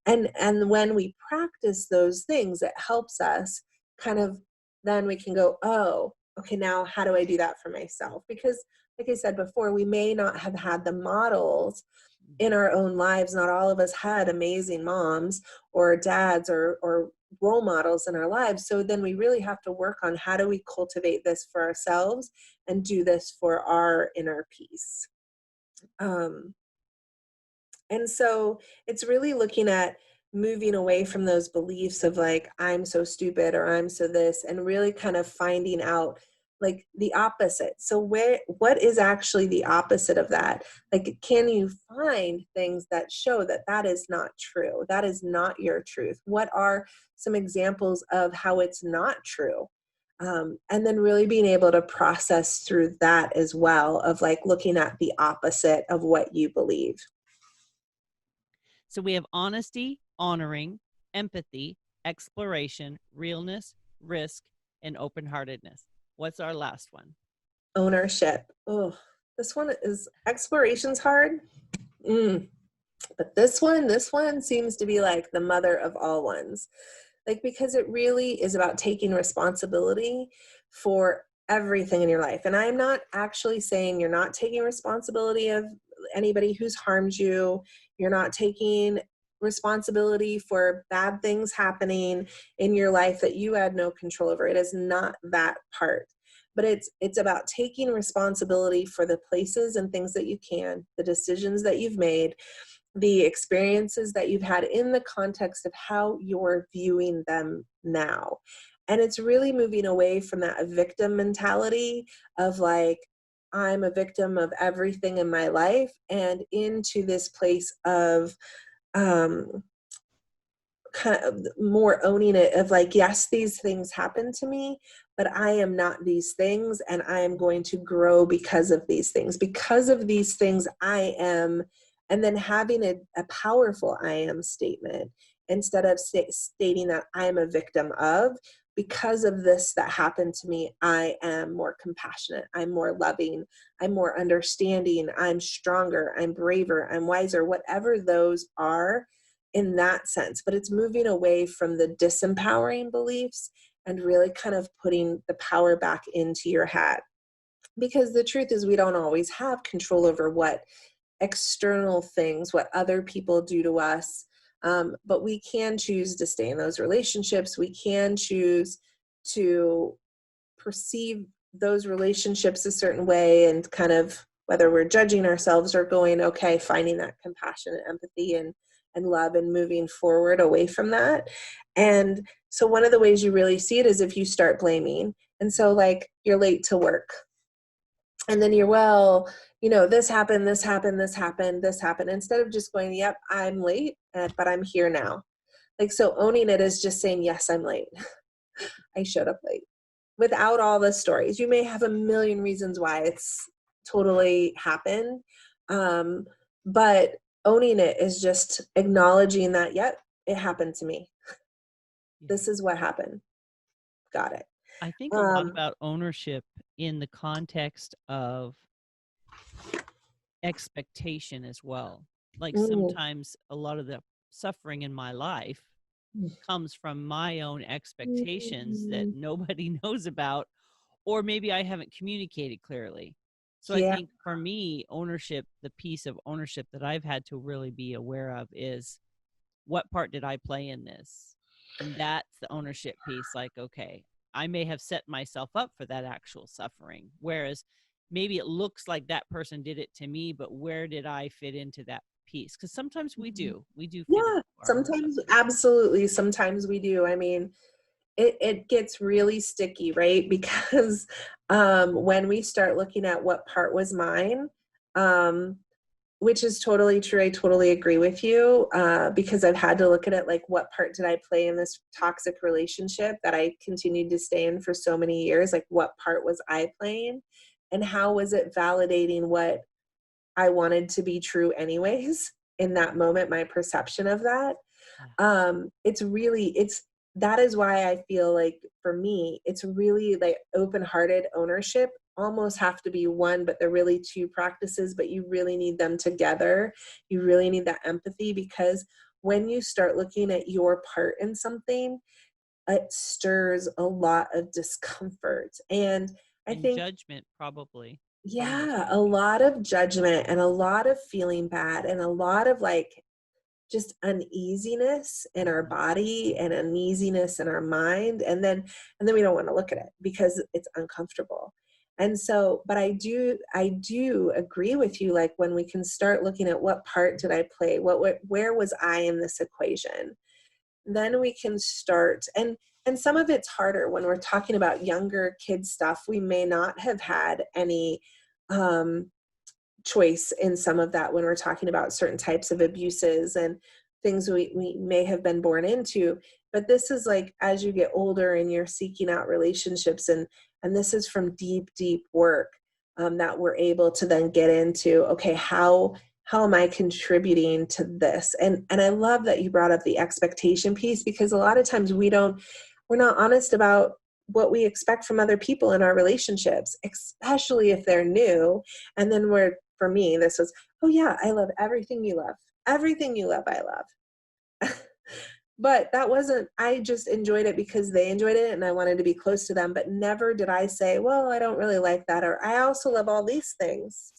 And when we practice those things, it helps us kind of, then we can go, oh, okay, now how do I do that for myself? Because like I said before, we may not have had the models in our own lives. Not all of us had amazing moms or dads or role models in our lives. So then we really have to work on, how do we cultivate this for ourselves and do this for our inner peace. And so it's really looking at moving away from those beliefs of like, I'm so stupid or I'm so this, and really kind of finding out like the opposite. So what is actually the opposite of that? Like, can you find things that show that that is not true? That is not your truth. What are some examples of how it's not true? And then really being able to process through that as well, of like looking at the opposite of what you believe. So we have honesty, honoring, empathy, exploration, realness, risk, and open heartedness. What's our last one? Ownership. Oh, this one is, exploration's hard. But this one seems to be like the mother of all ones. Like, because it really is about taking responsibility for everything in your life. And I'm not actually saying you're not taking responsibility of anybody who's harmed you. You're not taking responsibility for bad things happening in your life that you had no control over. It is not that part. But it's about taking responsibility for the places and things that you can, the decisions that you've made, the experiences that you've had in the context of how you're viewing them now. And it's really moving away from that victim mentality of like, I'm a victim of everything in my life, and into this place of um, kind of more owning it, of like, yes, these things happen to me, but I am not these things, and I am going to grow because of these things. Because of these things, I am, and then having a powerful I am statement instead of stating that I'm a victim of. Because of this that happened to me, I am more compassionate, I'm more loving, I'm more understanding, I'm stronger, I'm braver, I'm wiser, whatever those are in that sense. But it's moving away from the disempowering beliefs and really kind of putting the power back into your hat. Because the truth is, we don't always have control over what external things, what other people do to us. But we can choose to stay in those relationships. We can choose to perceive those relationships a certain way, and kind of, whether we're judging ourselves or going, okay, finding that compassion and empathy and love and moving forward away from that. And so one of the ways you really see it is if you start blaming. And so, like, you're late to work, and then you're, well, this happened, this happened, this happened, this happened, instead of just going, yep, I'm late, but I'm here now. Like, so owning it is just saying, yes, I'm late. I showed up late, without all the stories. You may have a million reasons why it's totally happened. But owning it is just acknowledging that, yep, it happened to me. This is what happened. Got it. I think a lot about ownership in the context of expectation as well. Like, sometimes a lot of the suffering in my life comes from my own expectations that nobody knows about, or maybe I haven't communicated clearly. So I think for me, ownership, the piece of ownership that I've had to really be aware of is, what part did I play in this? And that's the ownership piece. Like, okay, I may have set myself up for that actual suffering, whereas maybe it looks like that person did it to me, but where did I fit into that piece? Because sometimes we do fit into sometimes, absolutely, sometimes we do. I mean, it gets really sticky, right? Because when we start looking at what part was mine, which is totally true, I totally agree with you, because I've had to look at it like, what part did I play in this toxic relationship that I continued to stay in for so many years? Like, what part was I playing, and how was it validating what I wanted to be true anyways in that moment, my perception of that. That is why I feel like, for me, it's really like open-hearted ownership almost have to be one, but they're really two practices, but you really need them together. You really need that empathy, because when you start looking at your part in something, it stirs a lot of discomfort. And I think judgment, probably. A lot of judgment, and a lot of feeling bad, and a lot of like just uneasiness in our body and uneasiness in our mind. And then we don't want to look at it because it's uncomfortable. And so, but I do agree with you. Like, when we can start looking at, what part did I play? Where was I in this equation? Then we can start, and some of it's harder when we're talking about younger kids stuff. We may not have had any choice in some of that when we're talking about certain types of abuses and things we may have been born into. But this is like, as you get older and you're seeking out relationships, and this is from deep work, that we're able to then get into, okay, how am I contributing to this? And I love that you brought up the expectation piece, because a lot of times we're not honest about what we expect from other people in our relationships, especially if they're new. And then for me, this was, oh yeah, I love everything you love. Everything you love, I love. But that wasn't, I just enjoyed it because they enjoyed it and I wanted to be close to them. But never did I say, well, I don't really like that, or I also love all these things.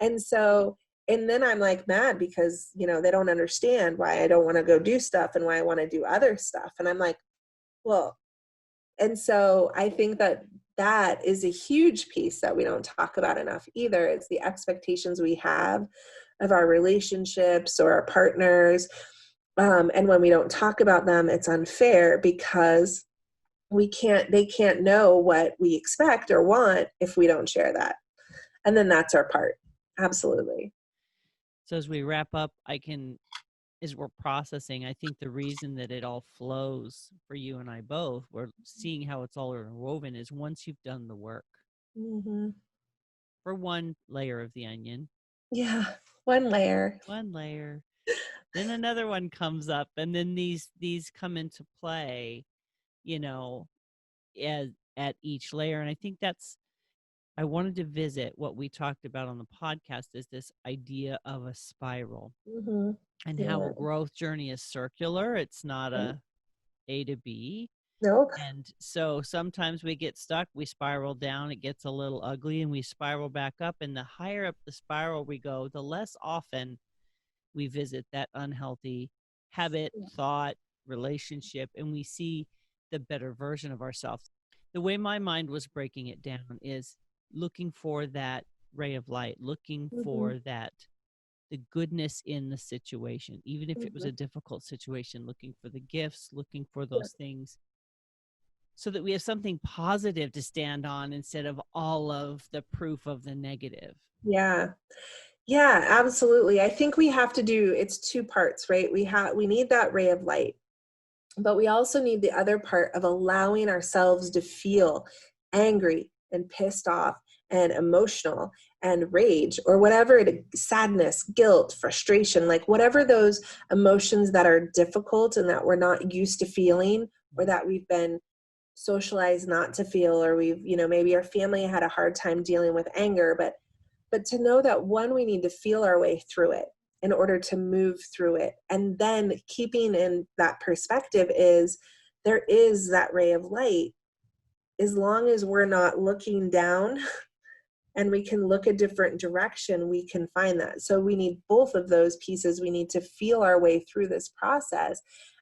And so, and then I'm like mad because, they don't understand why I don't want to go do stuff and why I want to do other stuff. And I'm like, well, and so I think that is a huge piece that we don't talk about enough either. It's the expectations we have of our relationships or our partners. And when we don't talk about them, it's unfair, because they can't know what we expect or want if we don't share that. And then that's our part. Absolutely. So as we wrap up, as we're processing, I think the reason that it all flows for you and I both, we're seeing how it's all interwoven, is once you've done the work Mm-hmm. for one layer of the onion, Yeah. One layer. then another one comes up, and then these come into play, you know, at each layer. And I think I wanted to visit what we talked about on the podcast, is this idea of a spiral, Mm-hmm. and how Yeah. a growth journey is circular. It's not A to B. Nope. And so sometimes we get stuck, we spiral down, it gets a little ugly, and we spiral back up. And the higher up the spiral we go, the less often we visit that unhealthy habit, thought, relationship, and we see the better version of ourselves. The way my mind was breaking it down is looking for that ray of light, looking Mm-hmm. for the goodness in the situation, even if it was Mm-hmm. a difficult situation, looking for the gifts, looking for those things, so that we have something positive to stand on instead of all of the proof of the negative. Yeah. Yeah, absolutely. I think we have to do, it's two parts, right? We need that ray of light, but we also need the other part of allowing ourselves to feel angry and pissed off and emotional and rage, or whatever sadness, guilt, frustration, like whatever those emotions that are difficult and that we're not used to feeling, or that we've been socialized not to feel, or we've, maybe our family had a hard time dealing with anger, but to know that, one, we need to feel our way through it in order to move through it. And then keeping in that perspective is, there is that ray of light, as long as we're not looking down and we can look a different direction, we can find that. So we need both of those pieces. We need to feel our way through this process.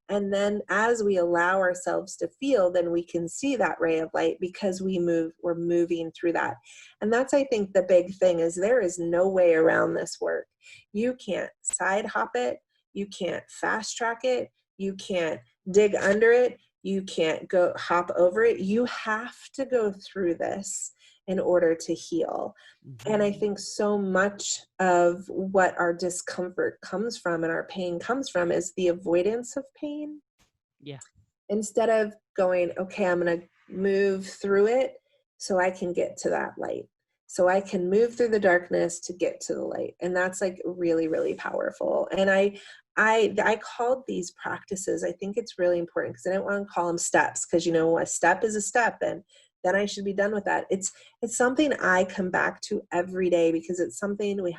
And then as we allow ourselves to feel, then we can see that ray of light, because we're moving through that. And that's, I think, the big thing is, there is no way around this work. You can't side hop it. You can't fast track it. You can't dig under it. You can't go hop over it. You have to go through this in order to heal. Mm-hmm. And I think so much of what our discomfort comes from and our pain comes from is the avoidance of pain. Yeah. Instead of going, okay, I'm going to move through it so I can get to that light. So I can move through the darkness to get to the light. And that's like really, really powerful. And I called these practices, I think it's really important, because I didn't want to call them steps, because a step is a step, and then I should be done with that. It's something I come back to every day, because it's something we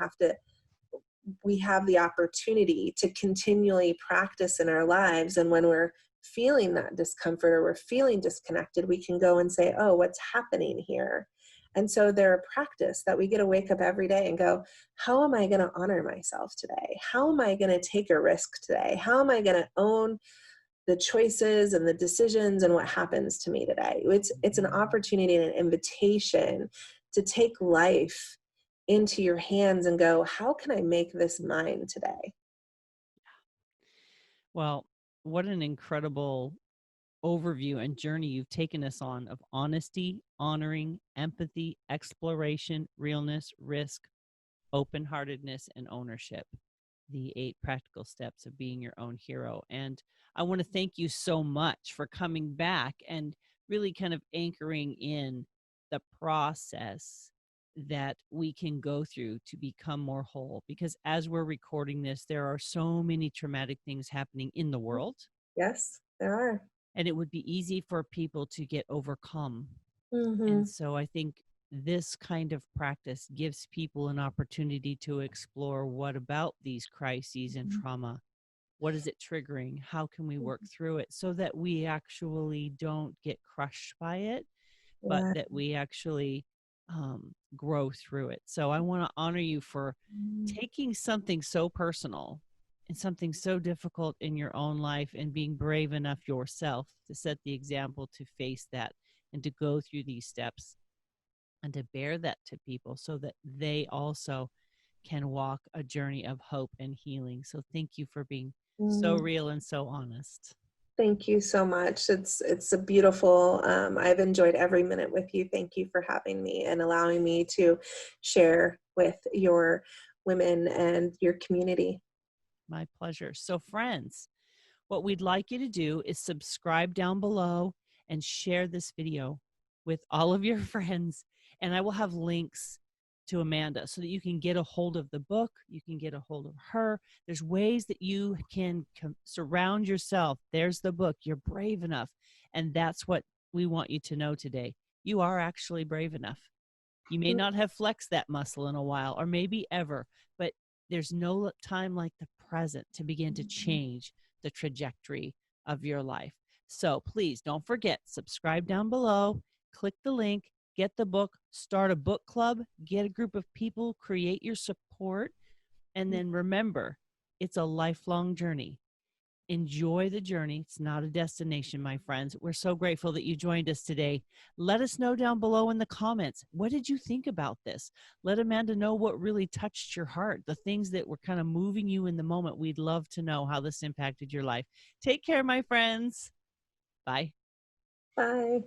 have the opportunity to continually practice in our lives. And when we're feeling that discomfort, or we're feeling disconnected, we can go and say, oh, what's happening here? And so they're a practice that we get to wake up every day and go, how am I going to honor myself today? How am I going to take a risk today? How am I going to own the choices and the decisions and what happens to me today? It's an opportunity and an invitation to take life into your hands and go, how can I make this mine today? Well, what an incredible overview and journey you've taken us on, of honesty, honoring, empathy, exploration, realness, risk, open-heartedness, and ownership. The 8 practical steps of being your own hero. And I want to thank you so much for coming back and really kind of anchoring in the process that we can go through to become more whole. Because as we're recording this, there are so many traumatic things happening in the world. Yes, there are. And it would be easy for people to get overcome. Mm-hmm. And so I think this kind of practice gives people an opportunity to explore, what about these crises and trauma? What is it triggering? How can we work through it so that we actually don't get crushed by it, but Yeah. that we actually grow through it? So I want to honor you for taking something so personal and something so difficult in your own life, and being brave enough yourself to set the example to face that and to go through these steps and to bear that to people, so that they also can walk a journey of hope and healing. So thank you for being so real and so honest. Thank you so much. It's a beautiful. I've enjoyed every minute with you. Thank you for having me and allowing me to share with your women and your community. My pleasure. So, friends, what we'd like you to do is subscribe down below and share this video with all of your friends. And I will have links to Amanda so that you can get a hold of the book, you can get a hold of her. There's ways that you can surround yourself. There's the book. You're brave enough. And that's what we want you to know today. You are actually brave enough. You may not have flexed that muscle in a while, or maybe ever, but there's no time like the present to begin to change the trajectory of your life. So please don't forget, subscribe down below, click the link, get the book, start a book club, get a group of people, create your support, and then remember, it's a lifelong journey. Enjoy the journey. It's not a destination, my friends. We're so grateful that you joined us today. Let us know down below in the comments. What did you think about this? Let Amanda know what really touched your heart, the things that were kind of moving you in the moment. We'd love to know how this impacted your life. Take care, my friends. Bye. Bye.